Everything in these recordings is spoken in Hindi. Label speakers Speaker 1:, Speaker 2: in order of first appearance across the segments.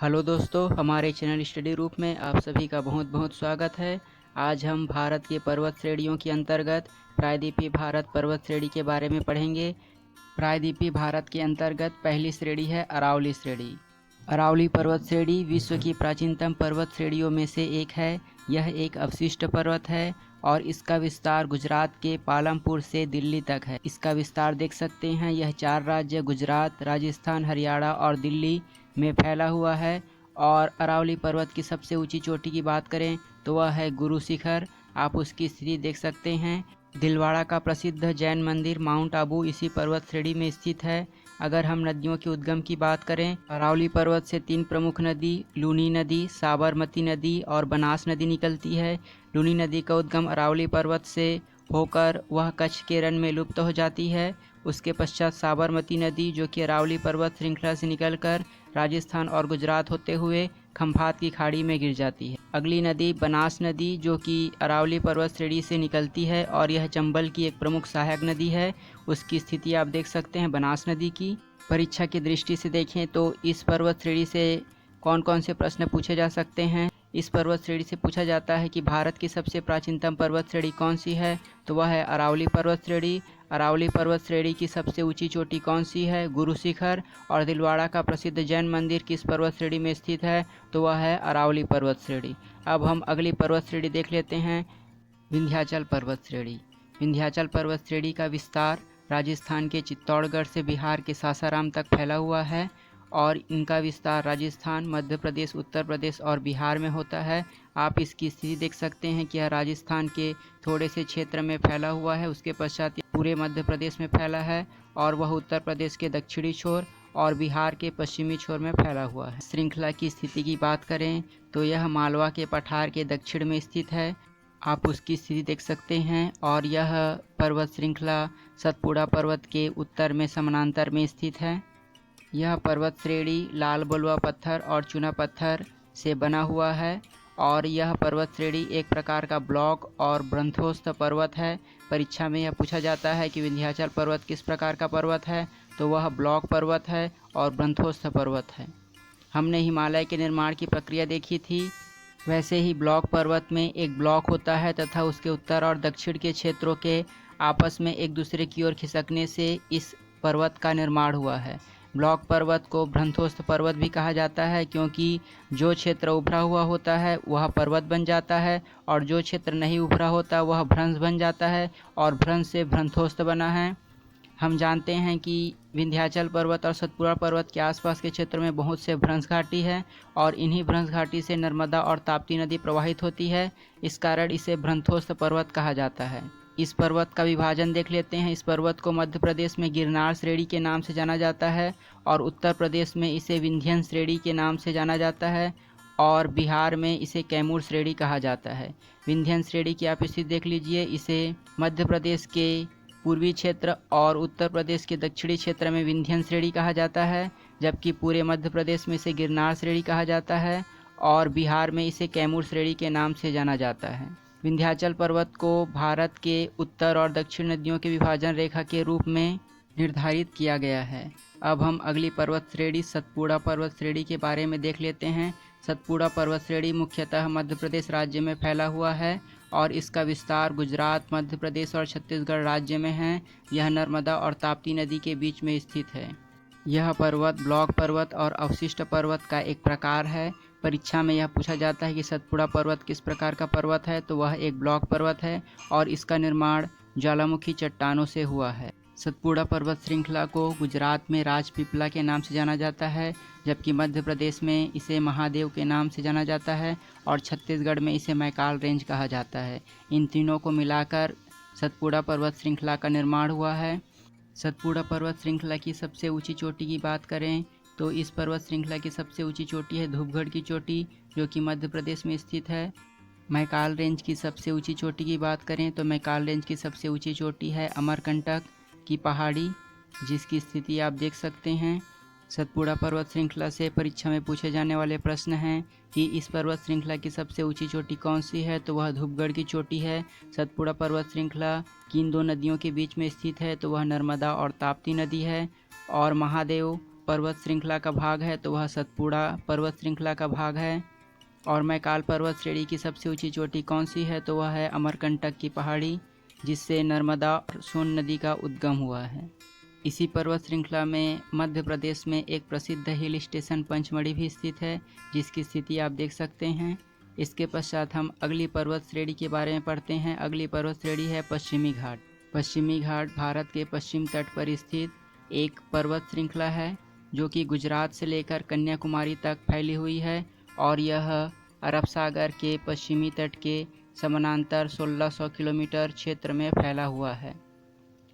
Speaker 1: हेलो दोस्तों, हमारे चैनल स्टडी रूप में आप सभी का बहुत बहुत स्वागत है। आज हम भारत के पर्वत श्रेणियों के अंतर्गत प्रायद्वीपीय भारत पर्वत श्रेणी के बारे में पढ़ेंगे। प्रायद्वीपीय भारत के अंतर्गत पहली श्रेणी है अरावली श्रेणी। अरावली पर्वत श्रेणी विश्व की प्राचीनतम पर्वत श्रेणियों में से एक है। यह एक अवशिष्ट पर्वत है और इसका विस्तार गुजरात के पालमपुर से दिल्ली तक है। इसका विस्तार देख सकते हैं। यह 4 राज्य गुजरात, राजस्थान, हरियाणा और दिल्ली में फैला हुआ है। और अरावली पर्वत की सबसे ऊंची चोटी की बात करें तो वह है गुरु शिखर। आप उसकी स्थिति देख सकते हैं। दिलवाड़ा का प्रसिद्ध जैन मंदिर माउंट आबू इसी पर्वत श्रेणी में स्थित है। अगर हम नदियों के उद्गम की बात करें, अरावली पर्वत से 3 प्रमुख नदी लूनी नदी, साबरमती नदी और बनास नदी निकलती है। लूनी नदी का उद्गम अरावली पर्वत से होकर वह कच्छ के रण में लुप्त हो जाती है। उसके पश्चात साबरमती नदी, जो कि अरावली पर्वत श्रृंखला से निकलकर राजस्थान और गुजरात होते हुए खंभात की खाड़ी में गिर जाती है। अगली नदी बनास नदी, जो कि अरावली पर्वत श्रेणी से निकलती है और यह चंबल की एक प्रमुख सहायक नदी है। उसकी स्थिति आप देख सकते हैं बनास नदी की। परीक्षा की दृष्टि से देखें तो इस पर्वत श्रेणी से कौन कौन से प्रश्न पूछे जा सकते हैं। इस पर्वत श्रेणी से पूछा जाता है कि भारत की सबसे प्राचीनतम पर्वत श्रेणी कौन सी है, तो वह है अरावली पर्वत श्रेणी। अरावली पर्वत श्रेणी की सबसे ऊंची चोटी कौन सी है, गुरु शिखर। और दिलवाड़ा का प्रसिद्ध जैन मंदिर किस पर्वत श्रेणी में स्थित है, तो वह है अरावली पर्वत श्रेणी। अब हम अगली पर्वत श्रेणी देख लेते हैं, विंध्याचल पर्वत श्रेणी। विंध्याचल पर्वत श्रेणी का विस्तार राजस्थान के चित्तौड़गढ़ से बिहार के सासाराम तक फैला हुआ है और इनका विस्तार राजस्थान, मध्य प्रदेश, उत्तर प्रदेश और बिहार में होता है। आप इसकी स्थिति देख सकते हैं कि यह राजस्थान के थोड़े से क्षेत्र में फैला हुआ है। उसके पश्चात पूरे मध्य प्रदेश में फैला है और वह उत्तर प्रदेश के दक्षिणी छोर और बिहार के पश्चिमी छोर में फैला हुआ है। श्रृंखला की स्थिति की बात करें तो यह मालवा के पठार के दक्षिण में स्थित है। आप उसकी स्थिति देख सकते हैं। और यह पर्वत श्रृंखला सतपुड़ा पर्वत के उत्तर में समानांतर में स्थित है। यह पर्वत श्रेणी लाल बलुआ पत्थर और चूना पत्थर से बना हुआ है और यह पर्वत श्रेणी एक प्रकार का ब्लॉक और ब्रंथोस्थ पर्वत है। परीक्षा में यह पूछा जाता है कि विंध्याचल पर्वत किस प्रकार का पर्वत है, तो वह ब्लॉक पर्वत है और ब्रंथोस्थ पर्वत है। हमने हिमालय के निर्माण की प्रक्रिया देखी थी। वैसे ही ब्लॉक पर्वत में एक ब्लॉक होता है तथा उसके उत्तर और दक्षिण के क्षेत्रों के आपस में एक दूसरे की ओर खिसकने से इस पर्वत का निर्माण हुआ है। ब्लॉक पर्वत को ब्रंथोस्थ पर्वत भी कहा जाता है, क्योंकि जो क्षेत्र उभरा हुआ होता है वह पर्वत बन जाता है और जो क्षेत्र नहीं उभरा होता वह भ्रंश बन जाता है और भ्रंश से ब्रंथोस्थ बना है। हम जानते हैं कि विंध्याचल पर्वत और सतपुड़ा पर्वत के आसपास के क्षेत्र में बहुत से भ्रंश घाटी है और इन्हीं भ्रंश घाटी से नर्मदा और ताप्ती नदी प्रवाहित होती है। इस कारण इसे ब्रंथोस्थ पर्वत कहा जाता है। इस पर्वत का विभाजन देख लेते हैं। इस पर्वत को मध्य प्रदेश में गिरनार श्रेणी के नाम से जाना जाता है और उत्तर प्रदेश में इसे विंध्यन श्रेणी के नाम से जाना जाता है और बिहार में इसे कैमूर श्रेणी कहा जाता है। विंध्यन श्रेणी की आप स्थिति देख लीजिए। इसे मध्य प्रदेश के पूर्वी क्षेत्र और उत्तर प्रदेश के दक्षिणी क्षेत्र में विंध्यन श्रेणी कहा जाता है, जबकि पूरे मध्य प्रदेश में इसे गिरनार श्रेणी कहा जाता है और बिहार में इसे कैमूर श्रेणी के नाम से जाना जाता है। विंध्याचल पर्वत को भारत के उत्तर और दक्षिण नदियों के विभाजन रेखा के रूप में निर्धारित किया गया है। अब हम अगली पर्वत श्रेणी सतपुड़ा पर्वत श्रेणी के बारे में देख लेते हैं। सतपुड़ा पर्वत श्रेणी मुख्यतः मध्य प्रदेश राज्य में फैला हुआ है और इसका विस्तार गुजरात, मध्य प्रदेश और छत्तीसगढ़ राज्य में है। यह नर्मदा और ताप्ती नदी के बीच में स्थित है। यह पर्वत ब्लॉक पर्वत और अवशिष्ट पर्वत का एक प्रकार है। परीक्षा में यह पूछा जाता है कि सतपुड़ा पर्वत किस प्रकार का पर्वत है, तो वह एक ब्लॉक पर्वत है और इसका निर्माण ज्वालामुखी चट्टानों से हुआ है। सतपुड़ा पर्वत श्रृंखला को गुजरात में राजपीपला के नाम से जाना जाता है, जबकि मध्य प्रदेश में इसे महादेव के नाम से जाना जाता है और छत्तीसगढ़ में इसे मैकाल रेंज कहा जाता है। इन तीनों को मिलाकर सतपुड़ा पर्वत श्रृंखला का निर्माण हुआ है। सतपुड़ा पर्वत श्रृंखला की सबसे ऊंची चोटी की बात करें तो इस पर्वत श्रृंखला की सबसे ऊंची चोटी है धूपगढ़ की चोटी, जो कि मध्य प्रदेश में स्थित है। मैकाल रेंज की सबसे ऊंची चोटी की बात करें तो मैकाल रेंज की सबसे ऊंची चोटी है अमरकंटक की पहाड़ी, जिसकी स्थिति आप देख सकते हैं। सतपुड़ा पर्वत श्रृंखला से परीक्षा में पूछे जाने वाले प्रश्न हैं कि इस पर्वत श्रृंखला की सबसे ऊंची चोटी कौन सी है, तो वह धूपगढ़ की चोटी है। सतपुड़ा पर्वत श्रृंखला किन दो नदियों के बीच में स्थित है, तो वह नर्मदा और ताप्ती नदी है। और महादेव पर्वत श्रृंखला का भाग है तो वह सतपुड़ा पर्वत श्रृंखला का भाग है। और मैकाल पर्वत श्रेणी की सबसे ऊंची चोटी कौन सी है, तो वह है अमरकंटक की पहाड़ी, जिससे नर्मदा और सोन नदी का उद्गम हुआ है। इसी पर्वत श्रृंखला में मध्य प्रदेश में एक प्रसिद्ध हिल स्टेशन पंचमढ़ी भी स्थित है, जिसकी स्थिति आप देख सकते हैं। इसके पश्चात हम अगली पर्वत श्रेणी के बारे में पढ़ते हैं। अगली पर्वत श्रेणी है पश्चिमी घाट। पश्चिमी घाट भारत के पश्चिम तट पर स्थित एक पर्वत श्रृंखला है, जो कि गुजरात से लेकर कन्याकुमारी तक फैली हुई है और यह अरब सागर के पश्चिमी तट के समानांतर 1600 किलोमीटर क्षेत्र में फैला हुआ है।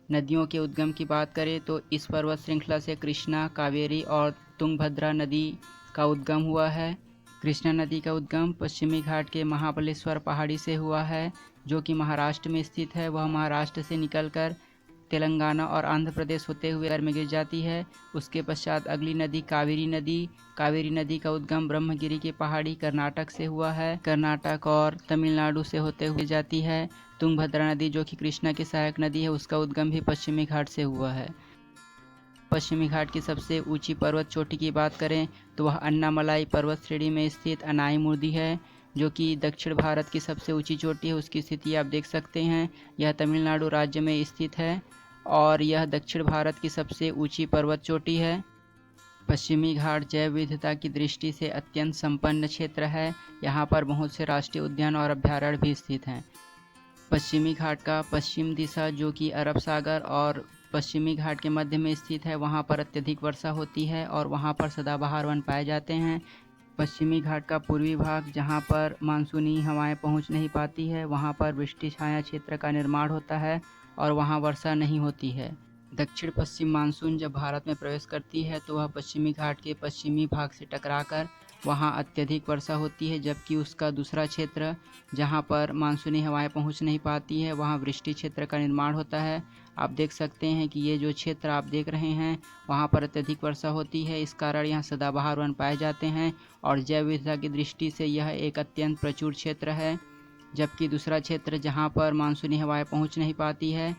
Speaker 1: नदियों के उद्गम की बात करें तो इस पर्वत श्रृंखला से कृष्णा, कावेरी और तुंगभद्रा नदी का उद्गम हुआ है। कृष्णा नदी का उद्गम पश्चिमी घाट के महाबलेश्वर पहाड़ी से हुआ है, जो कि महाराष्ट्र में स्थित है। वह महाराष्ट्र से निकलकर तेलंगाना और आंध्र प्रदेश होते हुए में गिर जाती है। उसके पश्चात अगली नदी कावेरी नदी का उद्गम ब्रह्मगिरी की पहाड़ी कर्नाटक से हुआ है। कर्नाटक और तमिलनाडु से होते हुए जाती है। तुंगभद्रा नदी, जो कि कृष्णा की सहायक नदी है, उसका उद्गम भी पश्चिमी घाट से हुआ है। पश्चिमी घाट की सबसे ऊंची पर्वत चोटी की बात करें तो वह अन्नामलाई पर्वत श्रेणी में स्थित अनाईमुदी है, जो कि दक्षिण भारत की सबसे ऊंची चोटी है। उसकी स्थिति आप देख सकते हैं। यह तमिलनाडु राज्य में स्थित है और यह दक्षिण भारत की सबसे ऊंची पर्वत चोटी है। पश्चिमी घाट जैव विविधता की दृष्टि से अत्यंत संपन्न क्षेत्र है। यहाँ पर बहुत से राष्ट्रीय उद्यान और अभ्यारण्य भी स्थित हैं। पश्चिमी घाट का पश्चिम दिशा, जो कि अरब सागर और पश्चिमी घाट के मध्य में स्थित है, वहाँ पर अत्यधिक वर्षा होती है और वहाँ पर सदाबहार वन पाए जाते हैं। पश्चिमी घाट का पूर्वी भाग, जहाँ पर मानसूनी हवाएं पहुँच नहीं पाती है, वहाँ पर वृष्टि छाया क्षेत्र का निर्माण होता है और वहाँ वर्षा नहीं होती है। दक्षिण पश्चिम मानसून जब भारत में प्रवेश करती है तो वह पश्चिमी घाट के पश्चिमी भाग से टकराकर वहाँ अत्यधिक वर्षा होती है, जबकि उसका दूसरा क्षेत्र, जहाँ पर मानसूनी हवाएं पहुँच नहीं पाती है, वहाँ वृष्टि क्षेत्र का निर्माण होता है। आप देख सकते हैं कि ये जो क्षेत्र आप देख रहे हैं, वहाँ पर अत्यधिक वर्षा होती है। इस कारण यहाँ सदाबहार वन पाए जाते हैं और जैव विविधता की दृष्टि से यह एक अत्यंत प्रचुर क्षेत्र है। जबकि दूसरा क्षेत्र, जहाँ पर मानसूनी हवाएं पहुँच नहीं पाती है,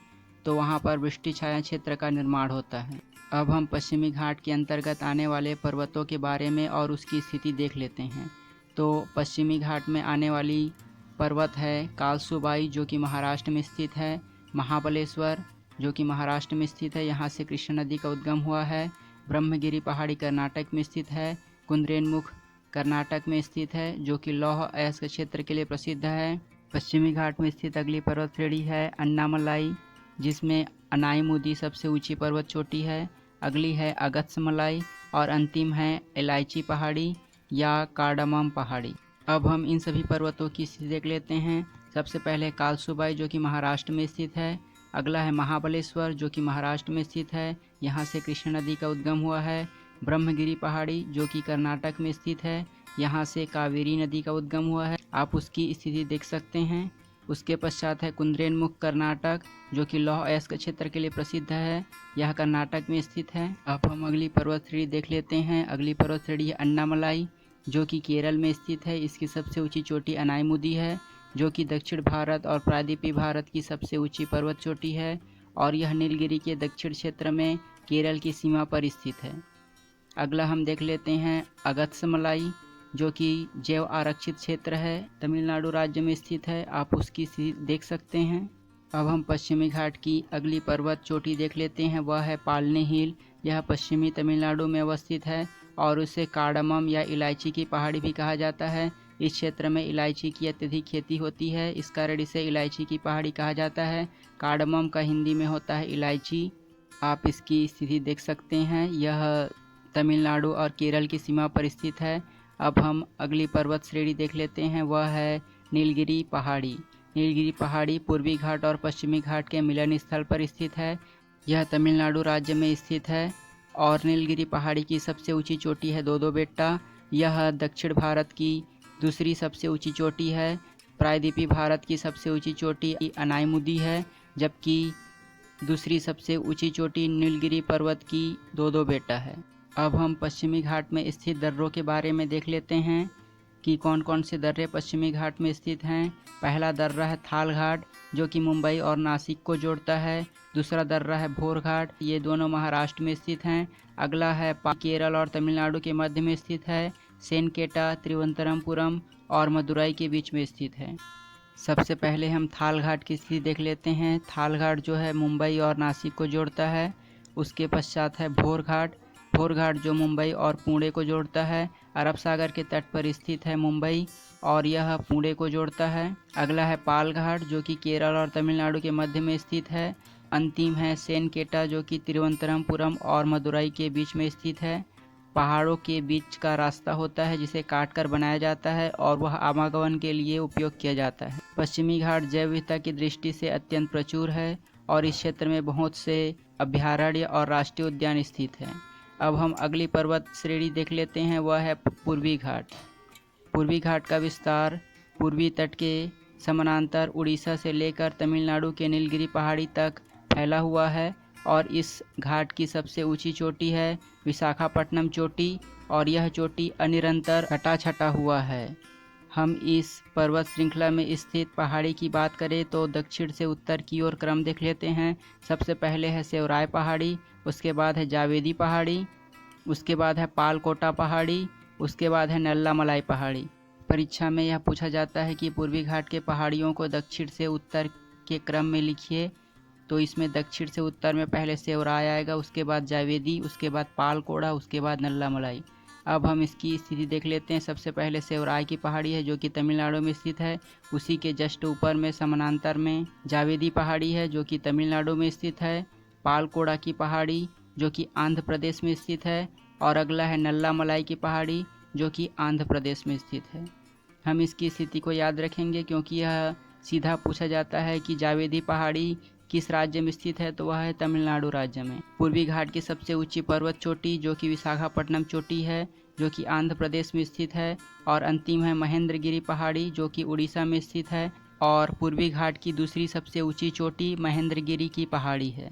Speaker 1: तो वहाँ पर वृष्टि छाया क्षेत्र का निर्माण होता है। अब हम पश्चिमी घाट के अंतर्गत आने वाले पर्वतों के बारे में और उसकी स्थिति देख लेते हैं। तो पश्चिमी घाट में आने वाली पर्वत है कालसूबाई, जो कि महाराष्ट्र में स्थित है। महाबलेश्वर, जो कि महाराष्ट्र में स्थित है, यहाँ से कृष्णा नदी का उद्गम हुआ है। ब्रह्मगिरी पहाड़ी कर्नाटक में स्थित है। कुंद्रेनमुख कर्नाटक में स्थित है, जो कि लौह अयस्क क्षेत्र के लिए प्रसिद्ध है। पश्चिमी घाट में स्थित अगली पर्वत श्रेणी है अन्नामलाई, जिसमें अनाईमुदी सबसे ऊंची पर्वत चोटी है। अगली है अगस्त्यमलाई और अंतिम है इलायची पहाड़ी या कार्डामम पहाड़ी। अब हम इन सभी पर्वतों की स्थिति देख लेते हैं। सबसे पहले कालसूबाई, जो कि महाराष्ट्र में स्थित है। अगला है महाबलेश्वर, जो कि महाराष्ट्र में स्थित है। यहाँ से कृष्णा नदी का उद्गम हुआ है। ब्रह्मगिरी पहाड़ी, जो कि कर्नाटक में स्थित है। यहाँ से कावेरी नदी का उद्गम हुआ है। आप उसकी स्थिति देख सकते हैं। उसके पश्चात है कुंद्रेनमुख कर्नाटक, जो कि लौह अयस्क क्षेत्र के लिए प्रसिद्ध है। यह कर्नाटक में स्थित है। अब हम अगली पर्वत श्रेणी देख लेते हैं। अगली पर्वत श्रेणी है अन्नामलाई, जो कि केरल में स्थित है। इसकी सबसे ऊंची चोटी अनाईमुदी है, जो कि दक्षिण भारत और प्रायद्वीपीय भारत की सबसे ऊंची पर्वत चोटी है और यह नीलगिरी के दक्षिण क्षेत्र में केरल की सीमा पर स्थित है। अगला हम देख लेते हैं अगस्त्यमलाई, जो कि जैव आरक्षित क्षेत्र है, तमिलनाडु राज्य में स्थित है। आप उसकी स्थिति देख सकते हैं। अब हम पश्चिमी घाट की अगली पर्वत चोटी देख लेते हैं। वह है पालनी हिल। यह पश्चिमी तमिलनाडु में अवस्थित है और उसे कार्डामम या इलायची की पहाड़ी भी कहा जाता है। इस क्षेत्र में इलायची की अत्यधिक खेती होती है, इस कारण इसे इलायची की पहाड़ी कहा जाता है। कार्डामम का हिंदी में होता है इलायची। आप इसकी स्थिति देख सकते हैं। यह तमिलनाडु और केरल की सीमा पर स्थित है। अब हम अगली पर्वत श्रेणी देख लेते हैं। वह है नीलगिरी पहाड़ी। नीलगिरी पहाड़ी पूर्वी घाट और पश्चिमी घाट के मिलन स्थल पर स्थित है। यह तमिलनाडु राज्य में स्थित है और नीलगिरी पहाड़ी की सबसे ऊंची चोटी है दोदो बेट्टा। यह दक्षिण भारत की दूसरी सबसे ऊंची चोटी है। प्रायद्वीपीय भारत की सबसे ऊंची चोटी अनाईमुदी है, जबकि दूसरी सबसे ऊंची चोटी नीलगिरी पर्वत की दोदो बेट्टा है। अब हम पश्चिमी घाट में स्थित दर्रों के बारे में देख लेते हैं। कि कौन कौन से दर्रे पश्चिमी घाट में स्थित हैं। पहला दर्रा है थाल घाट, जो कि मुंबई और नासिक को जोड़ता है। दूसरा दर्रा है भोर घाट, ये दोनों महाराष्ट्र में स्थित हैं। अगला है केरल और तमिलनाडु के मध्य में स्थित है। सेनकेटा तिरुवनंतपुरम और मदुराई के बीच में स्थित है। सबसे पहले हम थाल घाट की स्थिति देख लेते हैं। थाल घाट जो है मुंबई और नासिक को जोड़ता है। उसके पश्चात है भोर घाट। भोर घाट जो मुंबई और पुणे को जोड़ता है। अरब सागर के तट पर स्थित है मुंबई और यह पुणे को जोड़ता है। अगला है पाल घाट, जो कि केरल और तमिलनाडु के मध्य में स्थित है। अंतिम है सेनकेटा, जो कि तिरुवनंतपुरम और मदुराई के बीच में स्थित है। पहाड़ों के बीच का रास्ता होता है जिसे काटकर बनाया जाता है और वह आवागमन के लिए उपयोग किया जाता है। पश्चिमी घाट जैव विविधता की दृष्टि से अत्यंत प्रचुर है और इस क्षेत्र में बहुत से अभयारण्य और राष्ट्रीय उद्यान स्थित हैं। अब हम अगली पर्वत श्रेणी देख लेते हैं, वह है पूर्वी घाट। पूर्वी घाट का विस्तार पूर्वी तट के समानांतर उड़ीसा से लेकर तमिलनाडु के नीलगिरी पहाड़ी तक फैला हुआ है और इस घाट की सबसे ऊंची चोटी है विशाखापट्टनम चोटी और यह चोटी अनिरंतर छटा हुआ है। हम इस पर्वत श्रृंखला में स्थित पहाड़ी की बात करें तो दक्षिण से उत्तर की ओर क्रम देख लेते हैं। सबसे पहले है सेवराय पहाड़ी, उसके बाद है जावेदी पहाड़ी, उसके बाद है पालकोटा पहाड़ी, उसके बाद है नल्लामलाई पहाड़ी। परीक्षा में यह पूछा जाता है कि पूर्वी घाट के पहाड़ियों को दक्षिण से उत्तर के क्रम में लिखिए। तो इसमें दक्षिण से उत्तर में पहले सेवराय आएगा, उसके बाद जावेदी, उसके बाद पालकोड़ा, उसके बाद नल्लामलाई। अब हम इसकी स्थिति देख लेते हैं। सबसे पहले सेवराय की पहाड़ी है जो कि तमिलनाडु में स्थित है। उसी के जस्ट ऊपर में समानांतर में जावेदी पहाड़ी है जो कि तमिलनाडु में स्थित है। पालकोड़ा की पहाड़ी जो कि आंध्र प्रदेश में स्थित है और अगला है नल्लामलाई की पहाड़ी जो कि आंध्र प्रदेश में स्थित है। हम इसकी स्थिति को याद रखेंगे क्योंकि यह सीधा पूछा जाता है कि जावेदी पहाड़ी किस राज्य में स्थित है, तो वह है तमिलनाडु राज्य में। पूर्वी घाट की सबसे ऊंची पर्वत चोटी जो कि विशाखापट्टनम चोटी है जो कि आंध्र प्रदेश में स्थित है और अंतिम है महेंद्रगिरी पहाड़ी जो कि उड़ीसा में स्थित है और पूर्वी घाट की दूसरी सबसे ऊंची चोटी महेंद्रगिरी की पहाड़ी है।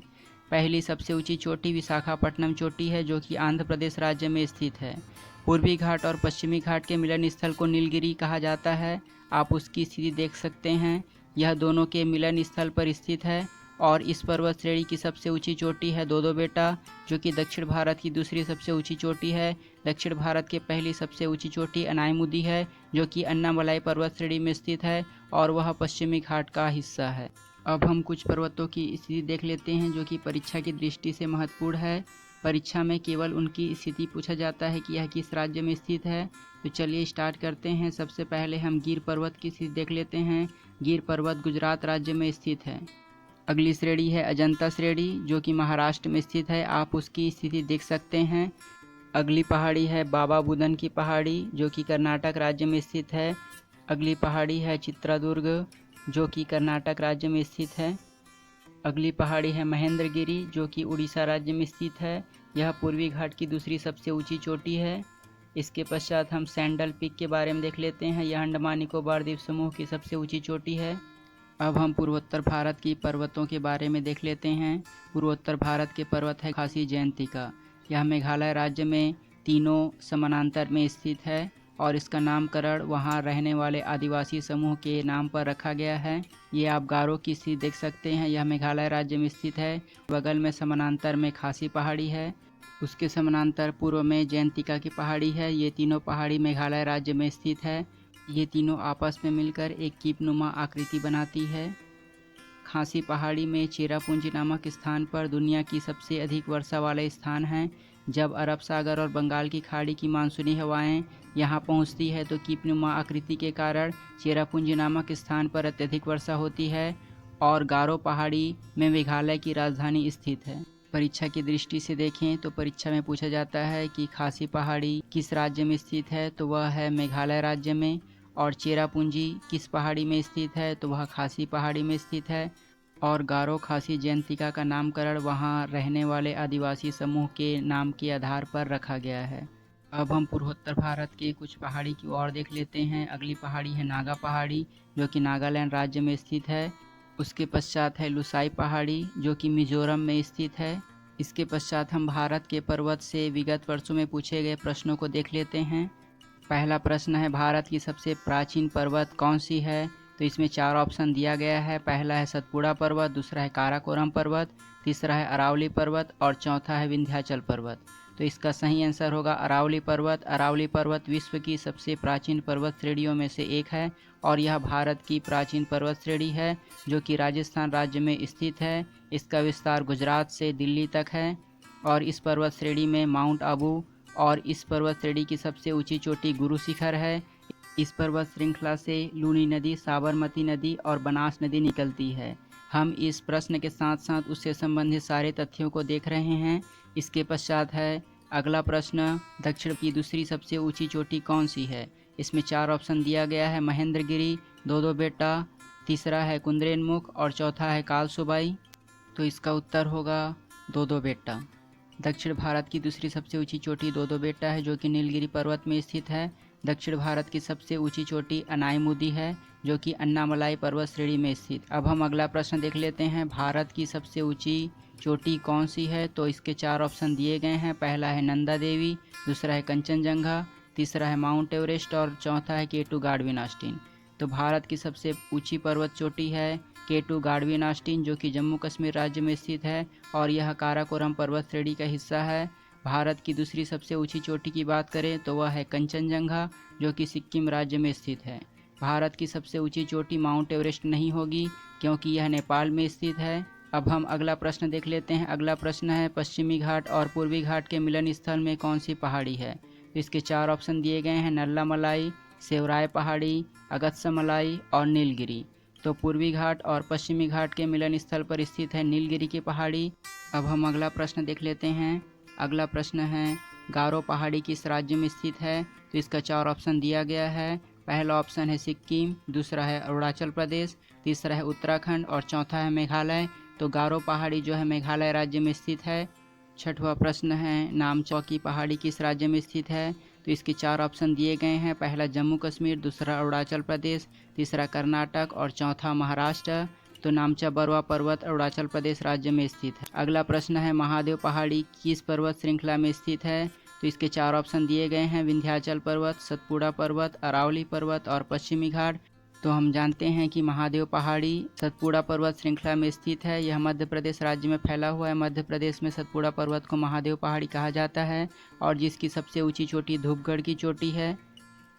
Speaker 1: पहली सबसे ऊंची चोटी विशाखापट्टनम चोटी है जो कि आंध्र प्रदेश राज्य में स्थित है। पूर्वी घाट और पश्चिमी घाट के मिलन स्थल को नीलगिरी कहा जाता है। आप उसकी स्थिति देख सकते हैं, यह दोनों के मिलन स्थल पर स्थित है और इस पर्वत श्रेणी की सबसे ऊंची चोटी है दो बेटा जो कि दक्षिण भारत की दूसरी सबसे ऊंची चोटी है। दक्षिण भारत की पहली सबसे ऊंची चोटी अनायमुदी है जो कि अन्नामलाई पर्वत श्रेणी में स्थित है और वह पश्चिमी घाट का हिस्सा है। अब हम कुछ पर्वतों की स्थिति देख लेते हैं जो कि परीक्षा की दृष्टि से महत्वपूर्ण है। परीक्षा में केवल उनकी स्थिति पूछा जाता है कि यह किस राज्य में स्थित है। तो चलिए स्टार्ट करते हैं। सबसे पहले हम गिर पर्वत की स्थिति देख लेते हैं। गिर पर्वत गुजरात राज्य में स्थित है। अगली श्रेणी है अजंता श्रेणी जो कि महाराष्ट्र में स्थित है, आप उसकी स्थिति देख सकते हैं। अगली पहाड़ी है बाबा बुदन की पहाड़ी जो कि कर्नाटक राज्य में स्थित है। अगली पहाड़ी है चित्रदुर्ग जो कि कर्नाटक राज्य में स्थित है। अगली पहाड़ी है महेंद्रगिरी जो कि उड़ीसा राज्य में स्थित है। यह पूर्वी घाट की दूसरी सबसे ऊंची चोटी है। इसके पश्चात हम सैंडल पीक के बारे में देख लेते हैं। यह अंडमान निकोबार द्वीप समूह की सबसे ऊंची चोटी है। अब हम पूर्वोत्तर भारत की पर्वतों के बारे में देख लेते हैं। पूर्वोत्तर भारत के पर्वत है खासी जयंतिका। यह मेघालय राज्य में तीनों समानांतर में स्थित है और इसका नामकरण वहां रहने वाले आदिवासी समूह के नाम पर रखा गया है। ये आप गारो की स्थिति देख सकते हैं, यह मेघालय राज्य में स्थित है। बगल में समानांतर में खासी पहाड़ी है, उसके समानांतर पूर्व में जयंतिका की पहाड़ी है। ये तीनों पहाड़ी मेघालय राज्य में स्थित है। ये तीनों आपस में मिलकर एक कीपनुमा आकृति बनाती है। खासी पहाड़ी में चेरापूंजी नामक स्थान पर दुनिया की सबसे अधिक वर्षा वाले स्थान है। जब अरब सागर और बंगाल की खाड़ी की मानसूनी हवाएं यहां पहुंचती है तो कीपनुमा आकृति के कारण चेरापूंजी नामक स्थान पर अत्यधिक वर्षा होती है और गारो पहाड़ी में मेघालय की राजधानी स्थित है। परीक्षा की दृष्टि से देखें तो परीक्षा में पूछा जाता है कि खासी पहाड़ी किस राज्य में स्थित है, तो वह है मेघालय राज्य में। और चेरापूंजी किस पहाड़ी में स्थित है, तो वह खासी पहाड़ी में स्थित है। और गारो खासी जयंतिका का नामकरण वहां रहने वाले आदिवासी समूह के नाम के आधार पर रखा गया है। अब हम पूर्वोत्तर भारत के कुछ पहाड़ी की ओर देख लेते हैं। अगली पहाड़ी है नागा पहाड़ी जो कि नागालैंड राज्य में स्थित है। उसके पश्चात है लुसाई पहाड़ी जो कि मिजोरम में स्थित है। इसके पश्चात हम भारत के पर्वत से विगत वर्षों में पूछे गए प्रश्नों को देख लेते हैं। पहला प्रश्न है, भारत की सबसे प्राचीन पर्वत कौन सी है? तो इसमें 4 ऑप्शन दिया गया है। पहला है सतपुड़ा पर्वत, दूसरा है काराकोरम पर्वत, तीसरा है अरावली पर्वत और चौथा है विंध्याचल पर्वत। तो इसका सही आंसर होगा अरावली पर्वत। अरावली पर्वत विश्व की सबसे प्राचीन पर्वत श्रेणियों में से एक है और यह भारत की प्राचीन पर्वत श्रेणी है जो कि राजस्थान राज्य में स्थित है। इसका विस्तार गुजरात से दिल्ली तक है और इस पर्वत श्रेणी में माउंट आबू और इस पर्वत श्रेणी की सबसे ऊंची चोटी गुरु शिखर है। इस पर्वत श्रृंखला से लूनी नदी, साबरमती नदी और बनास नदी निकलती है। हम इस प्रश्न के साथ साथ उससे संबंधित सारे तथ्यों को देख रहे हैं। इसके पश्चात है अगला प्रश्न, दक्षिण की दूसरी सबसे ऊंची चोटी कौन सी है? इसमें 4 ऑप्शन दिया गया है। महेंद्रगिरी, दोदो बेटा, तीसरा है कुंद्रेनमुख और चौथा है कालसुबाई। तो इसका उत्तर होगा दोदो बेटा। दक्षिण भारत की दूसरी सबसे ऊंची चोटी दोदो बेटा है जो कि नीलगिरी पर्वत में स्थित है। दक्षिण भारत की सबसे ऊंची चोटी अनाईमुदी है जो कि अन्नामलाई पर्वत श्रेणी में स्थित। अब हम अगला प्रश्न देख लेते हैं, भारत की सबसे ऊंची चोटी कौन सी है? तो इसके 4 ऑप्शन दिए गए हैं। पहला है नंदा देवी, दूसरा है कंचनजंगा, तीसरा है माउंट एवरेस्ट और चौथा है केटू गाडविन आस्टीन। तो भारत की सबसे ऊंची पर्वत चोटी है केटू गाडविन आस्टीन जो कि जम्मू कश्मीर राज्य में स्थित है और यह काराकोरम पर्वत श्रेणी का हिस्सा है। भारत की दूसरी सबसे ऊंची चोटी की बात करें तो वह है कंचनजंगा जो कि सिक्किम राज्य में स्थित है। भारत की सबसे ऊंची चोटी माउंट एवरेस्ट नहीं होगी क्योंकि यह नेपाल में स्थित है। अब हम अगला प्रश्न देख लेते हैं। अगला प्रश्न है, पश्चिमी घाट और पूर्वी घाट के मिलन स्थल में कौन सी पहाड़ी है? तो इसके 4 ऑप्शन दिए गए हैं। नल्लामलाई, सेवराय पहाड़ी, अगस्त्यमलाई और नीलगिरी। तो पूर्वी घाट और पश्चिमी घाट के मिलन स्थल पर स्थित है नीलगिरी की पहाड़ी। अब हम अगला प्रश्न देख लेते हैं। अगला प्रश्न है, गारो पहाड़ी किस राज्य में स्थित है? तो इसका 4 ऑप्शन दिया गया है। पहला ऑप्शन है सिक्किम, दूसरा है अरुणाचल प्रदेश, तीसरा है उत्तराखंड और चौथा है मेघालय। तो गारो पहाड़ी जो है मेघालय राज्य में स्थित है। छठवां प्रश्न है, नामचौ की पहाड़ी किस राज्य में स्थित है? तो इसके 4 ऑप्शन दिए गए हैं। पहला जम्मू कश्मीर, दूसरा अरुणाचल प्रदेश, तीसरा कर्नाटक और चौथा महाराष्ट्र। तो नामचा बरवा पर्वत अरुणाचल प्रदेश राज्य में स्थित है। अगला प्रश्न है, महादेव पहाड़ी किस पर्वत श्रृंखला में स्थित है? तो इसके 4 ऑप्शन दिए गए हैं। विंध्याचल पर्वत, सतपुड़ा पर्वत, अरावली पर्वत और पश्चिमी घाट। तो हम जानते हैं कि महादेव पहाड़ी सतपुड़ा पर्वत श्रृंखला में स्थित है। यह मध्य प्रदेश राज्य में फैला हुआ है। मध्य प्रदेश में सतपुड़ा पर्वत को महादेव पहाड़ी कहा जाता है और जिसकी सबसे ऊंची चोटी धूपगढ़ की चोटी है।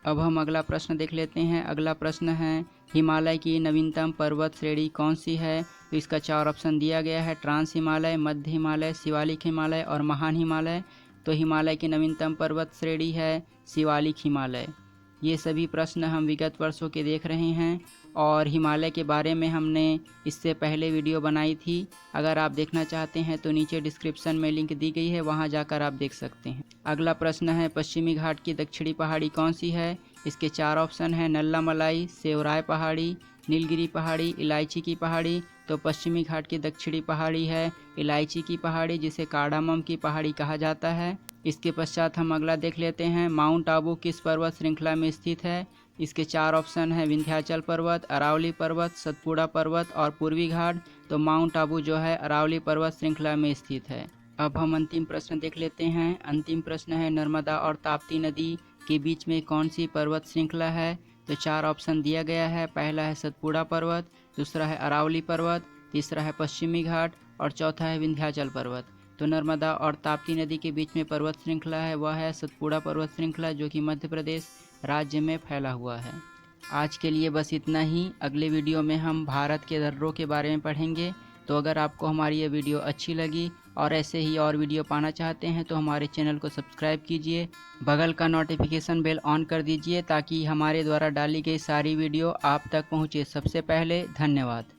Speaker 1: अब हम अगला प्रश्न देख लेते हैं। अगला प्रश्न है, हिमालय की नवीनतम पर्वत श्रेणी कौन सी है? तो इसका 4 ऑप्शन दिया गया है। ट्रांस हिमालय, मध्य हिमालय, शिवालिक हिमालय और महान हिमालय। तो हिमालय की नवीनतम पर्वत श्रेणी है शिवालिक हिमालय। ये सभी प्रश्न हम विगत वर्षों के देख रहे हैं और हिमालय के बारे में हमने इससे पहले वीडियो बनाई थी। अगर आप देखना चाहते हैं तो नीचे डिस्क्रिप्शन में लिंक दी गई है, वहां जाकर आप देख सकते हैं। अगला प्रश्न है, पश्चिमी घाट की दक्षिणी पहाड़ी कौन सी है? इसके 4 ऑप्शन है। नल्लामलाई, सेवराय पहाड़ी, नीलगिरी पहाड़ी, इलायची की पहाड़ी। तो पश्चिमी घाट की दक्षिणी पहाड़ी है इलायची की पहाड़ी जिसे कार्डामम की पहाड़ी कहा जाता है। इसके पश्चात हम अगला देख लेते हैं, माउंट आबू किस पर्वत श्रृंखला में स्थित है? इसके 4 ऑप्शन है। विंध्याचल पर्वत, अरावली पर्वत, सतपुड़ा पर्वत और पूर्वी घाट। तो माउंट आबू जो है अरावली पर्वत श्रृंखला में स्थित है। अब हम अंतिम प्रश्न देख लेते हैं। अंतिम प्रश्न है, नर्मदा और ताप्ती नदी के बीच में कौन सी पर्वत श्रृंखला है? तो 4 ऑप्शन दिया गया है। पहला है सतपुड़ा पर्वत, दूसरा है अरावली पर्वत, तीसरा है पश्चिमी घाट और चौथा है विंध्याचल पर्वत। तो नर्मदा और ताप्ती नदी के बीच में पर्वत श्रृंखला है वह है सतपुड़ा पर्वत श्रृंखला जो कि मध्य प्रदेश राज्य में फैला हुआ है। आज के लिए बस इतना ही। अगले वीडियो में हम भारत के दर्रों के बारे में पढ़ेंगे। तो अगर आपको हमारी ये वीडियो अच्छी लगी और ऐसे ही और वीडियो पाना चाहते हैं तो हमारे चैनल को सब्सक्राइब कीजिए, बगल का नोटिफिकेशन बेल ऑन कर दीजिए ताकि हमारे द्वारा डाली गई सारी वीडियो आप तक पहुँचे सबसे पहले। धन्यवाद।